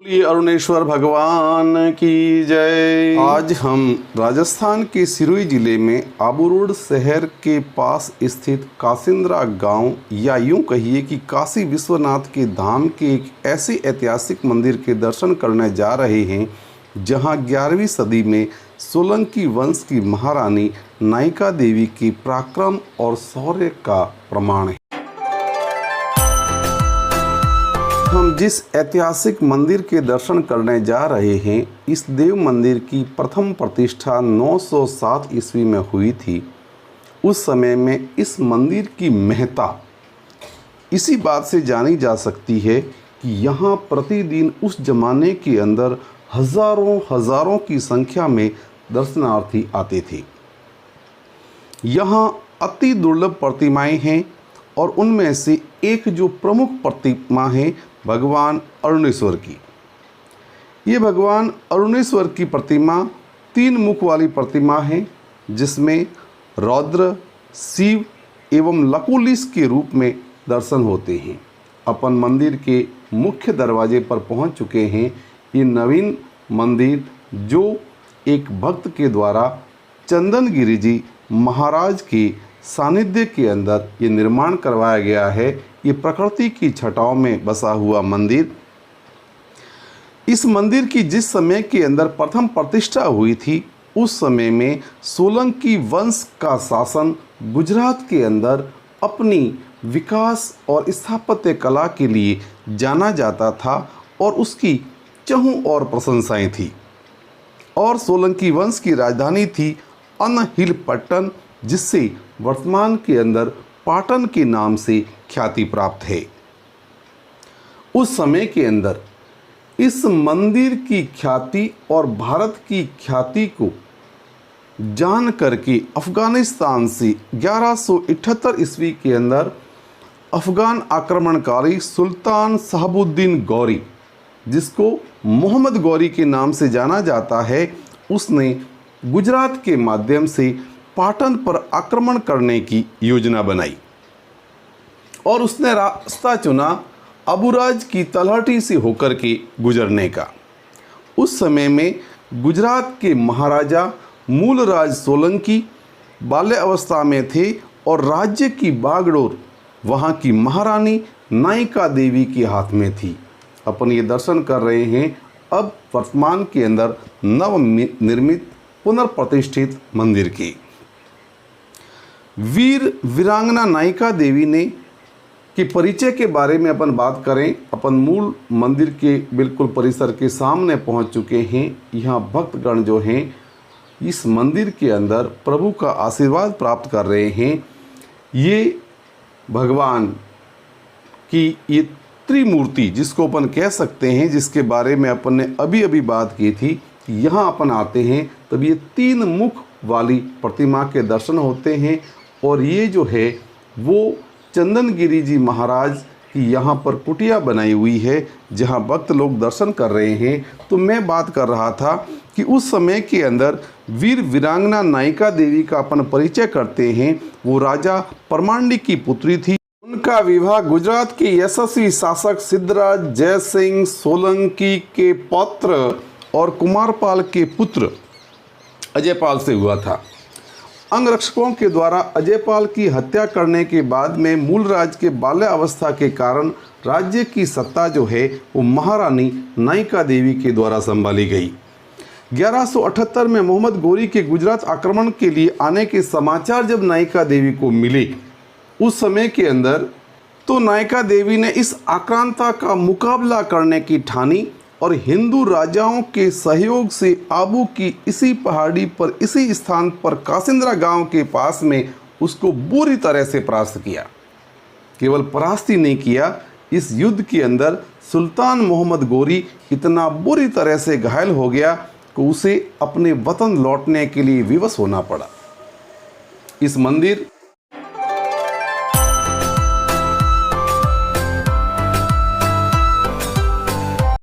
ये अरुणेश्वर भगवान की जय। आज हम राजस्थान के सिरोही जिले में आबू रोड शहर के पास स्थित कासिंद्रा गांव या यूं कहिए कि काशी विश्वनाथ के धाम के एक ऐसे ऐतिहासिक मंदिर के दर्शन करने जा रहे हैं जहां 11वीं सदी में सोलंकी वंश की महारानी नायिका देवी के पराक्रम और शौर्य का प्रमाण है। हम जिस ऐतिहासिक मंदिर के दर्शन करने जा रहे हैं, इस देव मंदिर की प्रथम प्रतिष्ठा 907 ईस्वी में हुई थी। उस समय में इस मंदिर की महत्ता इसी बात से जानी जा सकती है कि यहाँ प्रतिदिन उस जमाने के अंदर हजारों की संख्या में दर्शनार्थी आते थे। यहाँ अति दुर्लभ प्रतिमाएं हैं और उनमें से एक जो प्रमुख प्रतिमा है भगवान अरुणेश्वर की। ये भगवान अरुणेश्वर की प्रतिमा 3 मुख वाली प्रतिमा है, जिसमें रौद्र, शिव एवं लकुलिश के रूप में दर्शन होते हैं। अपन मंदिर के मुख्य दरवाजे पर पहुंच चुके हैं। ये नवीन मंदिर जो एक भक्त के द्वारा चंदनगिरी जी महाराज के सानिध्य के अंदर ये निर्माण करवाया गया है। ये प्रकृति की छटाओं में बसा हुआ मंदिर। इस मंदिर की जिस समय के अंदर प्रथम प्रतिष्ठा हुई थी, उस समय में सोलंकी वंश का शासन गुजरात के अंदर अपनी विकास और स्थापत्य कला के लिए जाना जाता था और उसकी चहुं और प्रशंसाएं थी। और सोलंकी वंश की राजधानी थी अनहिलपट्टन, जिससे वर्तमान के अंदर पाटन के नाम से ख्याति प्राप्त है। उस समय के अंदर इस मंदिर की ख्याति और भारत की ख्याति को जान करके अफ़गानिस्तान से 1178 ईस्वी के अंदर अफ़गान आक्रमणकारी सुल्तान शहाबुद्दीन गौरी, जिसको मोहम्मद गौरी के नाम से जाना जाता है, उसने गुजरात के माध्यम से पाटन पर आक्रमण करने की योजना बनाई और उसने रास्ता चुना अबुराज की तलहटी से होकर के गुजरने का। उस समय में गुजरात के महाराजा मूलराज सोलंकी बाल्य अवस्था में थे और राज्य की बागडोर वहाँ की महारानी नायिका देवी के हाथ में थी। अपन ये दर्शन कर रहे हैं अब वर्तमान के अंदर नवनिर्मित पुनर्प्रतिष्ठित मंदिर के। वीर वीरांगना नायिका देवी ने के परिचय के बारे में अपन बात करें। अपन मूल मंदिर के बिल्कुल परिसर के सामने पहुंच चुके हैं। यहाँ भक्तगण जो हैं इस मंदिर के अंदर प्रभु का आशीर्वाद प्राप्त कर रहे हैं। ये भगवान की ये त्रिमूर्ति जिसको अपन कह सकते हैं, जिसके बारे में अपन ने अभी बात की थी कि यहाँ अपन आते हैं तब ये 3 मुख वाली प्रतिमा के दर्शन होते हैं। और ये जो है वो चंदनगिरी जी महाराज की यहाँ पर कुटिया बनाई हुई है जहाँ भक्त लोग दर्शन कर रहे हैं। तो मैं बात कर रहा था कि उस समय के अंदर वीर वीरांगना नायिका देवी का अपन परिचय करते हैं। वो राजा परमांडी की पुत्री थी। उनका विवाह गुजरात के यशस्वी शासक सिद्धराज जयसिंह सोलंकी के पौत्र और कुमारपाल के पुत्र अजयपाल से हुआ था। अंगरक्षकों के द्वारा अजयपाल की हत्या करने के बाद में मूलराज के बाल्यावस्था के कारण राज्य की सत्ता जो है वो महारानी नायिका देवी के द्वारा संभाली गई। 1178 में मोहम्मद गौरी के गुजरात आक्रमण के लिए आने के समाचार जब नायिका देवी को मिले, उस समय के अंदर तो नायिका देवी ने इस आक्रांता का मुकाबला करने की ठानी और हिंदू राजाओं के सहयोग से आबू की इसी पहाड़ी पर इसी स्थान पर कासिंद्रा गांव के पास में उसको बुरी तरह से परास्त किया। केवल परास्त ही नहीं किया, इस युद्ध के अंदर सुल्तान मोहम्मद गौरी इतना बुरी तरह से घायल हो गया कि उसे अपने वतन लौटने के लिए विवश होना पड़ा। इस मंदिर